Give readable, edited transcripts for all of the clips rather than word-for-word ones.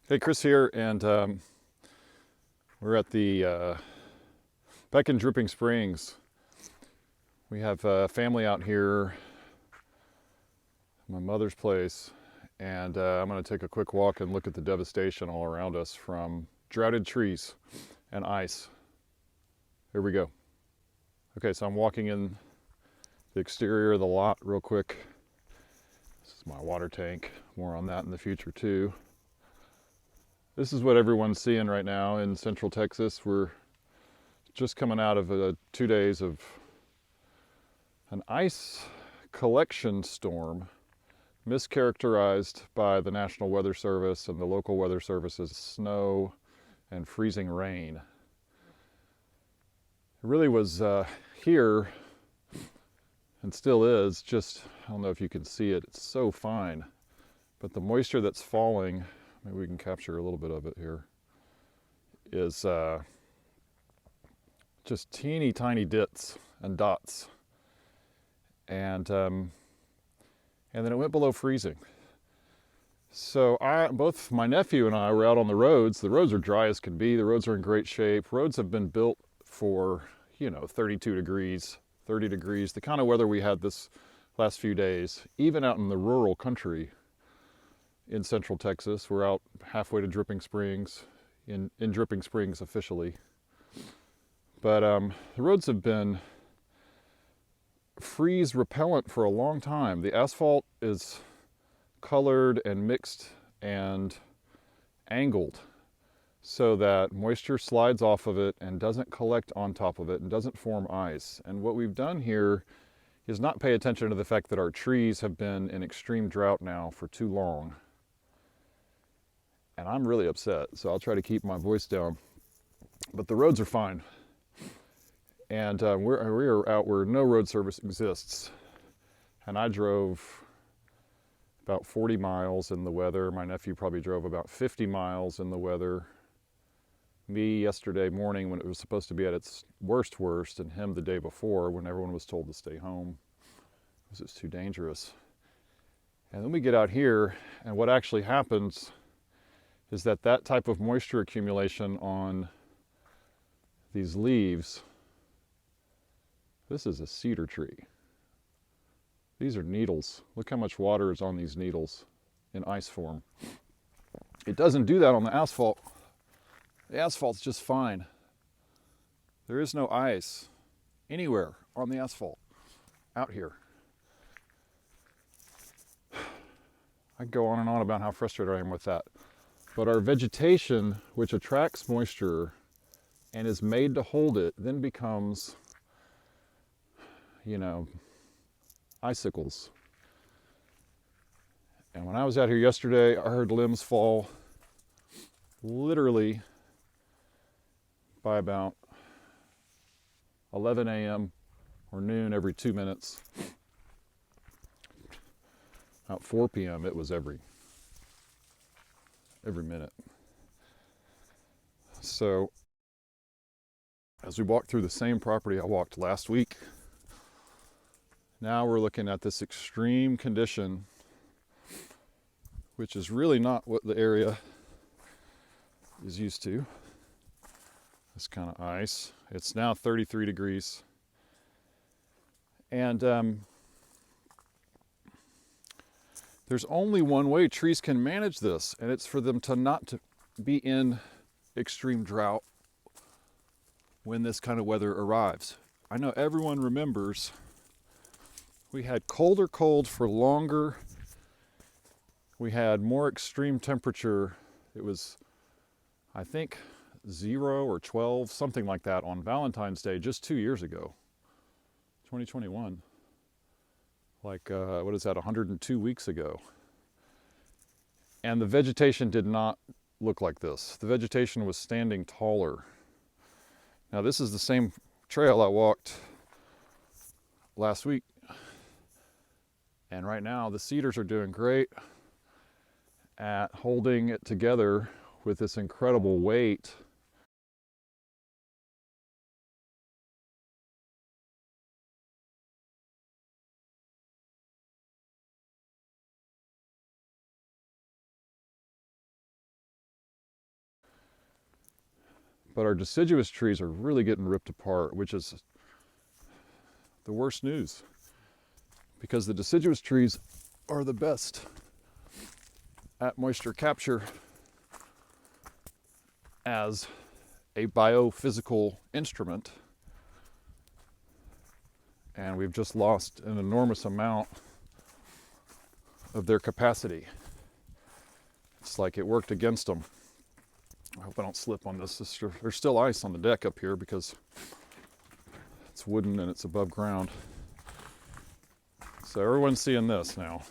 Hey, Chris here, and we're at the back in Dripping Springs. We have a family out here, my mother's place, and I'm going to take a quick walk and look at the devastation all around us from droughted trees and ice. Here we go. Okay, so I'm walking in the exterior of the lot real quick. This is my water tank. More on that in the future too. This is what everyone's seeing right now in Central Texas. We're just coming out of 2 days of an ice collection storm, mischaracterized by the National Weather Service and the local weather services, snow and freezing rain. It really was here, and still is, just, I don't know if you can see it, it's so fine, but the moisture that's falling, maybe we can capture a little bit of it here, is just teeny tiny dits and dots. And then it went below freezing. So both my nephew and I were out on the roads. The roads are dry as can be. The roads are in great shape. Roads have been built for, 32 degrees, 30 degrees, the kind of weather we had this last few days, even out in the rural country in Central Texas. We're out halfway to Dripping Springs, in Dripping Springs officially. But the roads have been freeze repellent for a long time. The asphalt is colored and mixed and angled so that moisture slides off of it and doesn't collect on top of it and doesn't form ice. And what we've done here is not pay attention to the fact that our trees have been in extreme drought now for too long. And I'm really upset, so I'll try to keep my voice down. But the roads are fine. And we're out where no road service exists. And I drove about 40 miles in the weather. My nephew probably drove about 50 miles in the weather. Me yesterday morning when it was supposed to be at its worst, and him the day before when everyone was told to stay home because it's too dangerous. And then we get out here, and what actually happens is that type of moisture accumulation on these leaves. This is a cedar tree. These are needles. Look how much water is on these needles in ice form. It doesn't do that on the asphalt. The asphalt's just fine. There is no ice anywhere on the asphalt out here. I can go on and on about how frustrated I am with that. But our vegetation, which attracts moisture and is made to hold it, then becomes, icicles. And when I was out here yesterday, I heard limbs fall literally by about 11 a.m. or noon every 2 minutes. About 4 p.m. it was every minute. So as we walked through the same property I walked last week, now we're looking at this extreme condition, which is really not what the area is used to. This kind of ice. It's now 33 degrees. And there's only one way trees can manage this, and it's for them to not be in extreme drought when this kind of weather arrives. I know everyone remembers we had colder cold for longer. We had more extreme temperature. It was, I think, 0 or 12, something like that on Valentine's Day just 2 years ago, 2021. Like, what is that, 102 weeks ago. And the vegetation did not look like this. The vegetation was standing taller. Now this is the same trail I walked last week. And right now the cedars are doing great at holding it together with this incredible weight But our deciduous trees are really getting ripped apart, which is the worst news, because the deciduous trees are the best at moisture capture as a biophysical instrument. And we've just lost an enormous amount of their capacity. It's like it worked against them. I hope I don't slip on this. There's still ice on the deck up here because it's wooden and it's above ground. So everyone's seeing this now.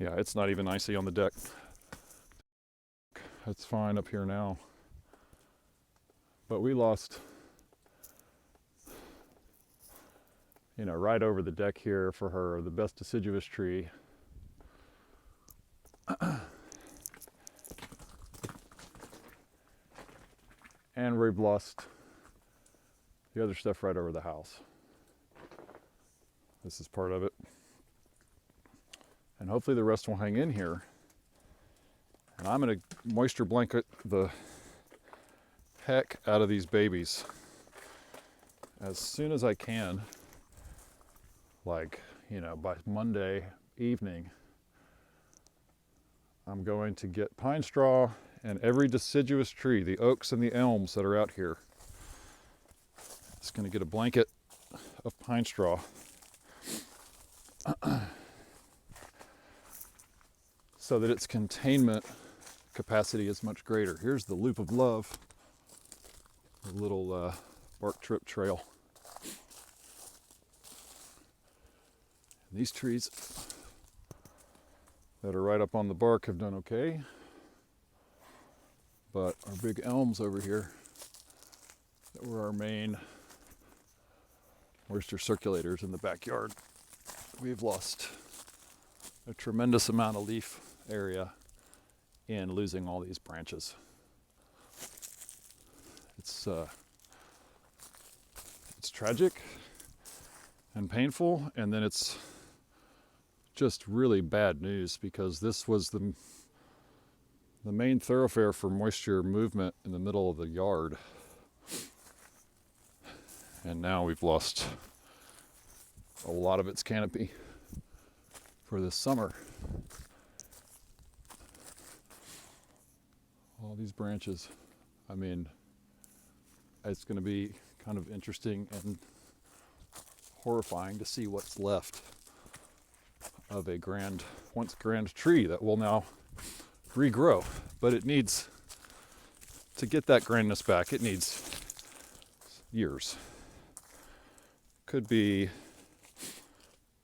Yeah, it's not even icy on the deck. It's fine up here now. But we lost, you know, right over the deck here for her, the best deciduous tree. And we've lost the other stuff right over the house. This is part of it. And hopefully the rest will hang in here. And I'm gonna moisture blanket the heck out of these babies as soon as I can. Like, you know, by Monday evening, I'm going to get pine straw and every deciduous tree, the oaks and the elms that are out here. Just gonna get a blanket of pine straw. So that its containment capacity is much greater. Here's the Loop of Love, a little bark trip trail. And these trees that are right up on the bark have done okay. But our big elms over here that were our main moisture circulators in the backyard, we've lost a tremendous amount of leaf area in losing all these branches. It's tragic and painful, and then it's just really bad news because this was the main thoroughfare for moisture movement in the middle of the yard. And now we've lost a lot of its canopy for this summer. All these branches, I mean, it's going to be kind of interesting and horrifying to see what's left of a once grand tree that will now regrow. But it needs, to get that grandness back, it needs years. Could be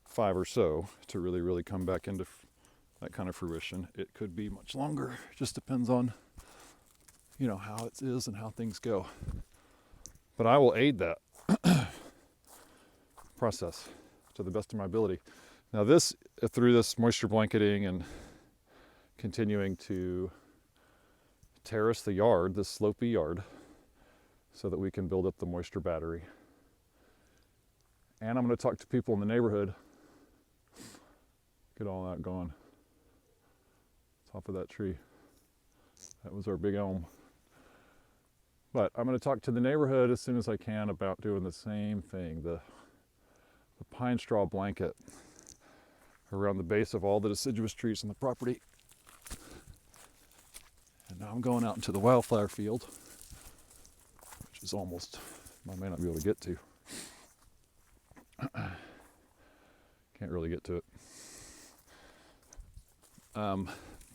5 or so to really come back into that kind of fruition. It could be much longer. It just depends on, you know, how it is and how things go. But I will aid that process to the best of my ability. Now this, through this moisture blanketing and continuing to terrace the yard, this slopey yard, so that we can build up the moisture battery. And I'm going to talk to people in the neighborhood. Get all that gone. Top of that tree. That was our big elm. But I'm going to talk to the neighborhood as soon as I can about doing the same thing, the pine straw blanket around the base of all the deciduous trees on the property. And now I'm going out into the wildflower field, which is almost, I may not be able to get to. Can't really get to it.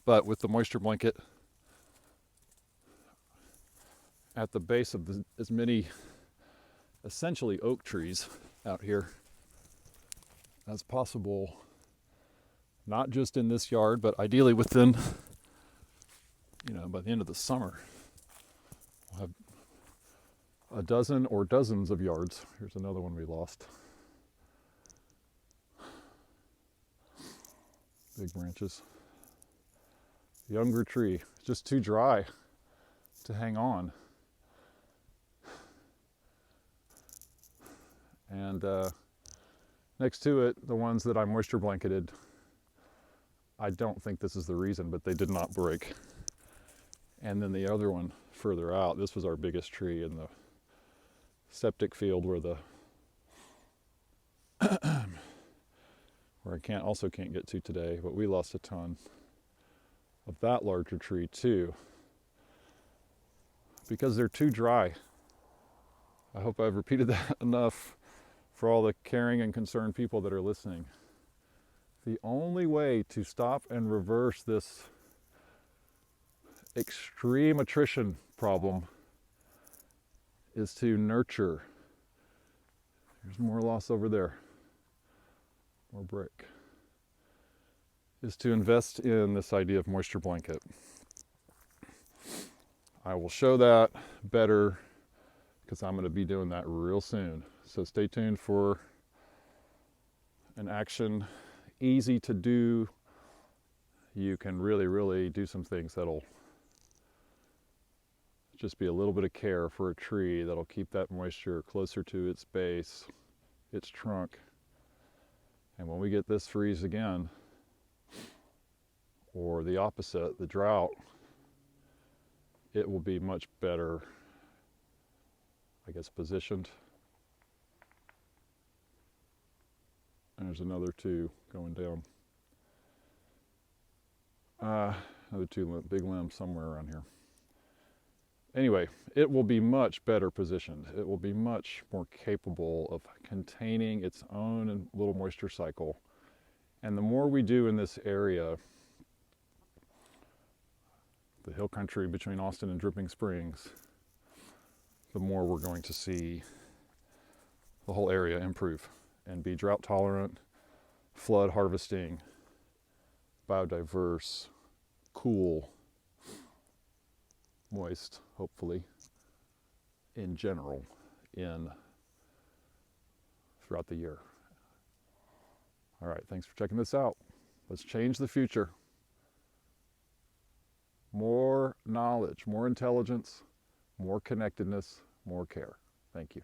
But with the moisture blanket at the base of as many essentially oak trees out here as possible, not just in this yard, but ideally within, you know, by the end of the summer, we'll have a dozen or dozens of yards. Here's another one we lost. Big branches. Younger tree, just too dry to hang on. And next to it, the ones that I moisture blanketed I don't think this is the reason, but they did not break. And then the other one further out, this was our biggest tree in the septic field where the where I also can't get to today, but we lost a ton of that larger tree too because they're too dry. I hope I've repeated that enough for all the caring and concerned people that are listening. The only way to stop and reverse this extreme attrition problem is to nurture. There's more loss over there. More brick. Is to invest in this idea of moisture blanket. I will show that better because I'm going to be doing that real soon. So stay tuned for an action, easy to do. You can really do some things that'll just be a little bit of care for a tree that'll keep that moisture closer to its base, its trunk. And when we get this freeze again, or the opposite, the drought, it will be much better, I guess, positioned. And there's another two going down. Another two big limbs somewhere around here. Anyway, it will be much better positioned. It will be much more capable of containing its own little moisture cycle. And the more we do in this area, the hill country between Austin and Dripping Springs, the more we're going to see the whole area improve and be drought tolerant, flood harvesting, biodiverse, cool, moist, hopefully, in general, throughout the year. All right, thanks for checking this out. Let's change the future. More knowledge, more intelligence, more connectedness, more care. Thank you.